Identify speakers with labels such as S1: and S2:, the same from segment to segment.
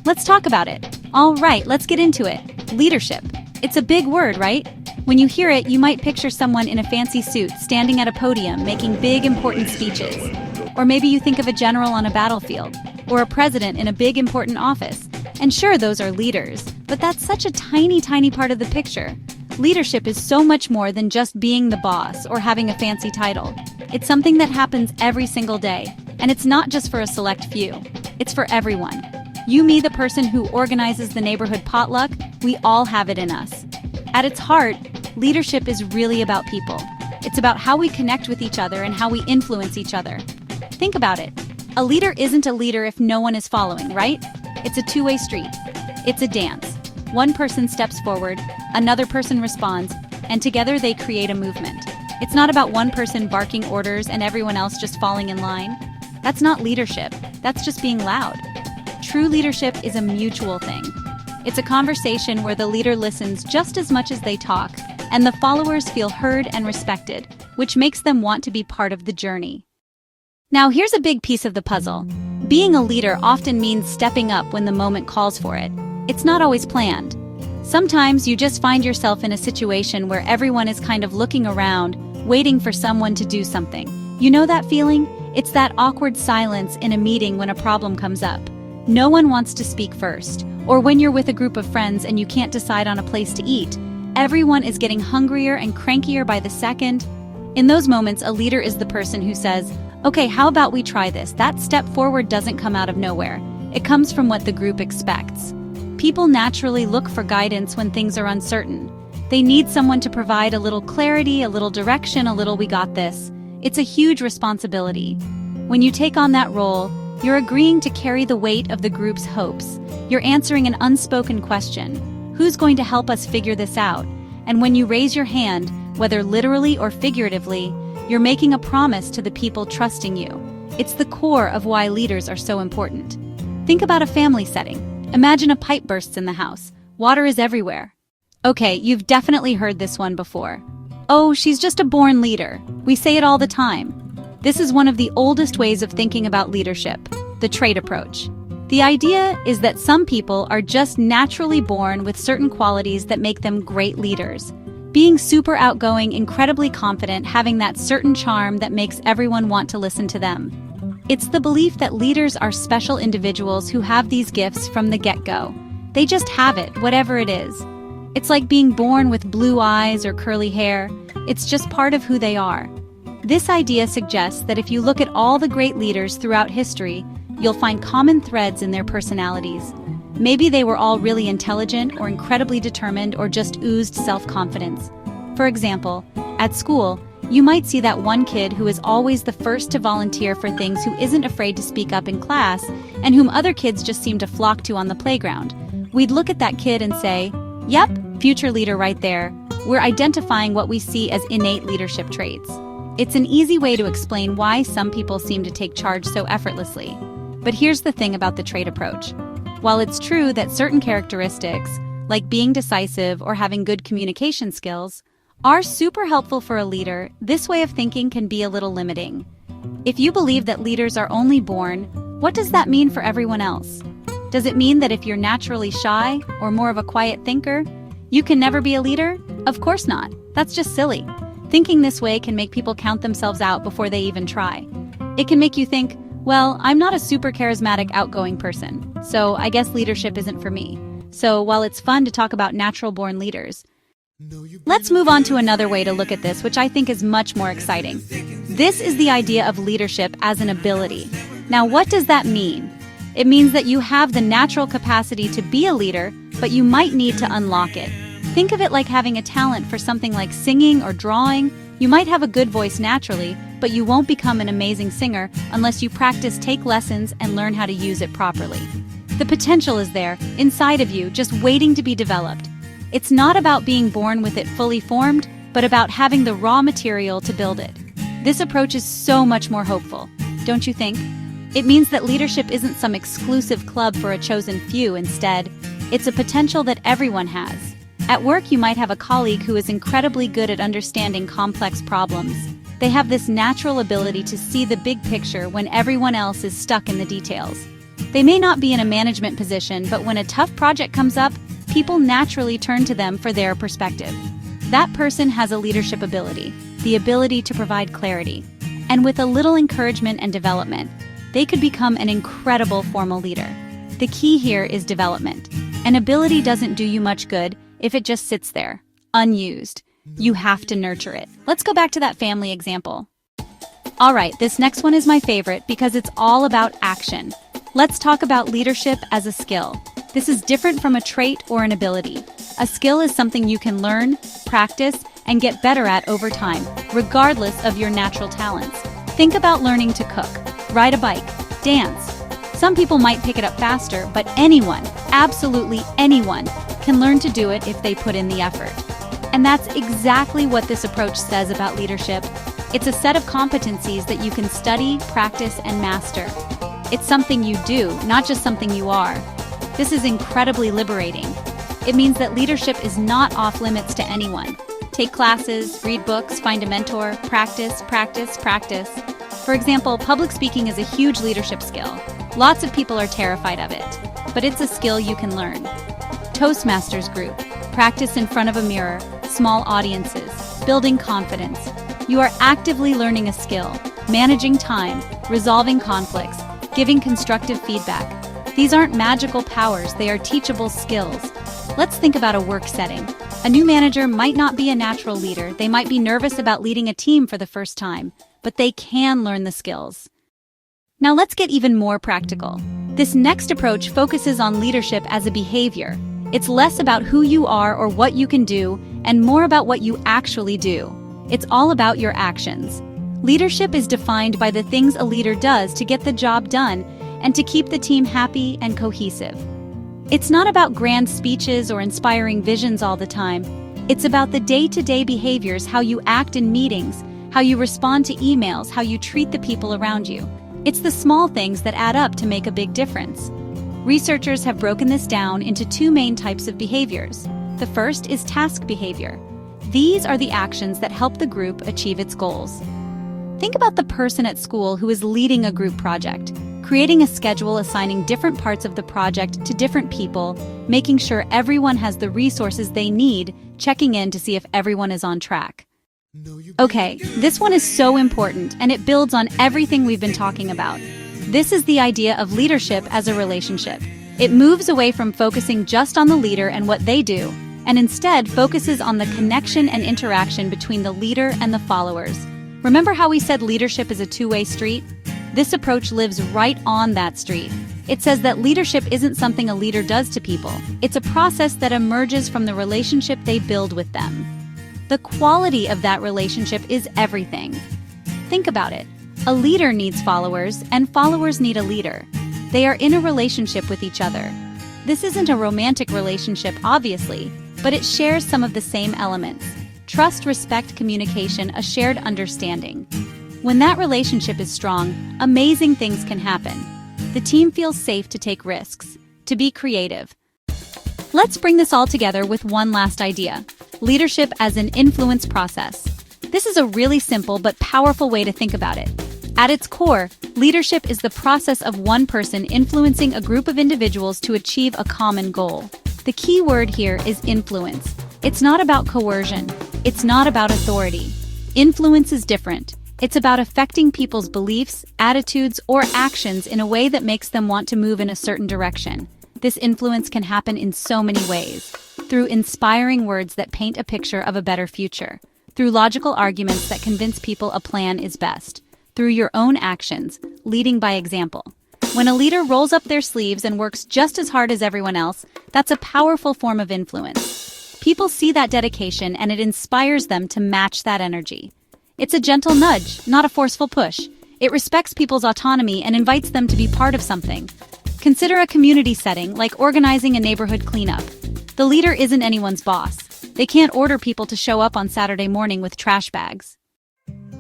S1: Let's talk about it. All right, let's get into it. Leadership. It's a big word, right? When you hear it, you might picture someone in a fancy suit standing at a podium making big, important speeches. Or maybe you think of a general on a battlefield, or a president in a big, important office. And sure, those are leaders, but that's such a tiny, tiny part of the picture. Leadership is so much more than just being the boss or having a fancy title. It's something that happens every single day, and it's not just for a select few. It's for everyone. You, me, the person who organizes the neighborhood potluck, we all have it in us. At its heart, leadership is really about people. It's about how we connect with each other and how we influence each other. Think about it. A leader isn't a leader if no one is following, right? It's a two-way street. It's a dance. One person steps forward, another person responds, and together they create a movement. It's not about one person barking orders and everyone else just falling in line. That's not leadership. That's just being loud. True leadership is a mutual thing. It's a conversation where the leader listens just as much as they talk, and the followers feel heard and respected, which makes them want to be part of the journey. Now, here's a big piece of the puzzle. Being a leader often means stepping up when the moment calls for it. It's not always planned. Sometimes you just find yourself in a situation where everyone is kind of looking around, waiting for someone to do something. You know that feeling? It's that awkward silence in a meeting when a problem comes up. No one wants to speak first. Or when you're with a group of friends and you can't decide on a place to eat. Everyone is getting hungrier and crankier by the second. In those moments, a leader is the person who says, "Okay, how about we try this?" That step forward doesn't come out of nowhere. It comes from what the group expects. People naturally look for guidance when things are uncertain. They need someone to provide a little clarity, a little direction, a little "we got this." It's a huge responsibility. When you take on that role, you're agreeing to carry the weight of the group's hopes. You're answering an unspoken question. Who's going to help us figure this out? And when you raise your hand, whether literally or figuratively, you're making a promise to the people trusting you. It's the core of why leaders are so important. Think about a family setting. Imagine a pipe bursts in the house. Water is everywhere. Okay, you've definitely heard this one before. "Oh, she's just a born leader." We say it all the time. This is one of the oldest ways of thinking about leadership, the trait approach. The idea is that some people are just naturally born with certain qualities that make them great leaders. Being super outgoing, incredibly confident, having that certain charm that makes everyone want to listen to them. It's the belief that leaders are special individuals who have these gifts from the get-go. They just have it, whatever it is. It's like being born with blue eyes or curly hair. It's just part of who they are. This idea suggests that if you look at all the great leaders throughout history, you'll find common threads in their personalities. Maybe they were all really intelligent or incredibly determined or just oozed self-confidence. For example, at school, you might see that one kid who is always the first to volunteer for things, who isn't afraid to speak up in class, and whom other kids just seem to flock to on the playground. We'd look at that kid and say, "Yep, future leader right there." We're identifying what we see as innate leadership traits. It's an easy way to explain why some people seem to take charge so effortlessly. But here's the thing about the trait approach. While it's true that certain characteristics, like being decisive or having good communication skills, are super helpful for a leader, this way of thinking can be a little limiting. If you believe that leaders are only born, what does that mean for everyone else? Does it mean that if you're naturally shy or more of a quiet thinker, you can never be a leader? Of course not. That's just silly. Thinking this way can make people count themselves out before they even try. It can make you think, well, I'm not a super charismatic, outgoing person, so I guess leadership isn't for me. So while it's fun to talk about natural-born leaders, let's move on to another way to look at this, which I think is much more exciting. This is the idea of leadership as an ability. Now, what does that mean? It means that you have the natural capacity to be a leader, but you might need to unlock it. Think of it like having a talent for something like singing or drawing. You might have a good voice naturally, but you won't become an amazing singer unless you practice, take lessons, and learn how to use it properly. The potential is there, inside of you, just waiting to be developed. It's not about being born with it fully formed, but about having the raw material to build it. This approach is so much more hopeful, don't you think? It means that leadership isn't some exclusive club for a chosen few. Instead, it's a potential that everyone has. At work, you might have a colleague who is incredibly good at understanding complex problems. They have this natural ability to see the big picture when everyone else is stuck in the details. They may not be in a management position, but when a tough project comes up, people naturally turn to them for their perspective. That person has a leadership ability, the ability to provide clarity. And with a little encouragement and development, they could become an incredible formal leader. The key here is development. An ability doesn't do you much good if it just sits there, unused. You have to nurture it. Let's go back to that family example. All right, this next one is my favorite because it's all about action. Let's talk about leadership as a skill. This is different from a trait or an ability. A skill is something you can learn, practice, and get better at over time, regardless of your natural talents. Think about learning to cook, ride a bike, dance. Some people might pick it up faster, but anyone, absolutely anyone, can learn to do it if they put in the effort. And that's exactly what this approach says about leadership. It's a set of competencies that you can study, practice, and master. It's something you do, not just something you are. This is incredibly liberating. It means that leadership is not off limits to anyone. Take classes, read books, find a mentor, practice, practice, practice. For example, public speaking is a huge leadership skill. Lots of people are terrified of it, but it's a skill you can learn. Toastmasters group, practice in front of a mirror, small audiences, building confidence. You are actively learning a skill, managing time, resolving conflicts, giving constructive feedback. These aren't magical powers, they are teachable skills. Let's think about a work setting. A new manager might not be a natural leader. They might be nervous about leading a team for the first time, but they can learn the skills. Now let's get even more practical. This next approach focuses on leadership as a behavior. It's less about who you are or what you can do, and more about what you actually do. It's all about your actions. Leadership is defined by the things a leader does to get the job done and to keep the team happy and cohesive. It's not about grand speeches or inspiring visions all the time. It's about the day-to-day behaviors, how you act in meetings, how you respond to emails, how you treat the people around you. It's the small things that add up to make a big difference. Researchers have broken this down into two main types of behaviors. The first is task behavior. These are the actions that help the group achieve its goals. Think about the person at school who is leading a group project, creating a schedule assigning different parts of the project to different people, making sure everyone has the resources they need, checking in to see if everyone is on track. Okay, this one is so important, and it builds on everything we've been talking about. This is the idea of leadership as a relationship. It moves away from focusing just on the leader and what they do, and instead focuses on the connection and interaction between the leader and the followers. Remember how we said leadership is a two-way street? This approach lives right on that street. It says that leadership isn't something a leader does to people. It's a process that emerges from the relationship they build with them. The quality of that relationship is everything. Think about it. A leader needs followers, and followers need a leader. They are in a relationship with each other. This isn't a romantic relationship, obviously, but it shares some of the same elements. Trust, respect, communication, a shared understanding. When that relationship is strong, amazing things can happen. The team feels safe to take risks, to be creative. Let's bring this all together with one last idea: leadership as an influence process. This is a really simple but powerful way to think about it. At its core, leadership is the process of one person influencing a group of individuals to achieve a common goal. The key word here is influence. It's not about coercion. It's not about authority. Influence is different. It's about affecting people's beliefs, attitudes, or actions in a way that makes them want to move in a certain direction. This influence can happen in so many ways. Through inspiring words that paint a picture of a better future. Through logical arguments that convince people a plan is best. Through your own actions, leading by example. When a leader rolls up their sleeves and works just as hard as everyone else, that's a powerful form of influence. People see that dedication and it inspires them to match that energy. It's a gentle nudge, not a forceful push. It respects people's autonomy and invites them to be part of something. Consider a community setting, like organizing a neighborhood cleanup. The leader isn't anyone's boss. They can't order people to show up on Saturday morning with trash bags.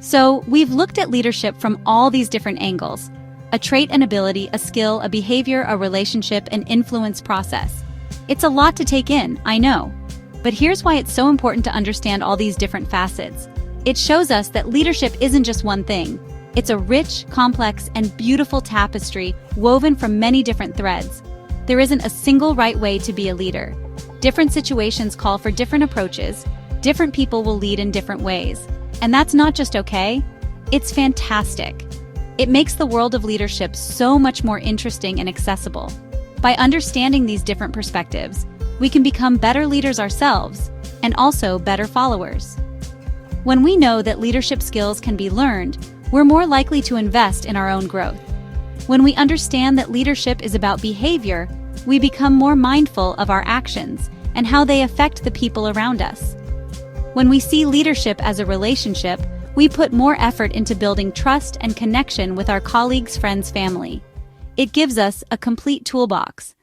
S1: So, we've looked at leadership from all these different angles. A trait, an ability, a skill, a behavior, a relationship, an influence process. It's a lot to take in, I know. But here's why it's so important to understand all these different facets. It shows us that leadership isn't just one thing. It's a rich, complex, and beautiful tapestry woven from many different threads. There isn't a single right way to be a leader. Different situations call for different approaches. Different people will lead in different ways. And that's not just okay, it's fantastic. It makes the world of leadership so much more interesting and accessible. By understanding these different perspectives, we can become better leaders ourselves and also better followers. When we know that leadership skills can be learned, we're more likely to invest in our own growth. When we understand that leadership is about behavior, we become more mindful of our actions and how they affect the people around us. When we see leadership as a relationship, we put more effort into building trust and connection with our colleagues, friends, family. It gives us a complete toolbox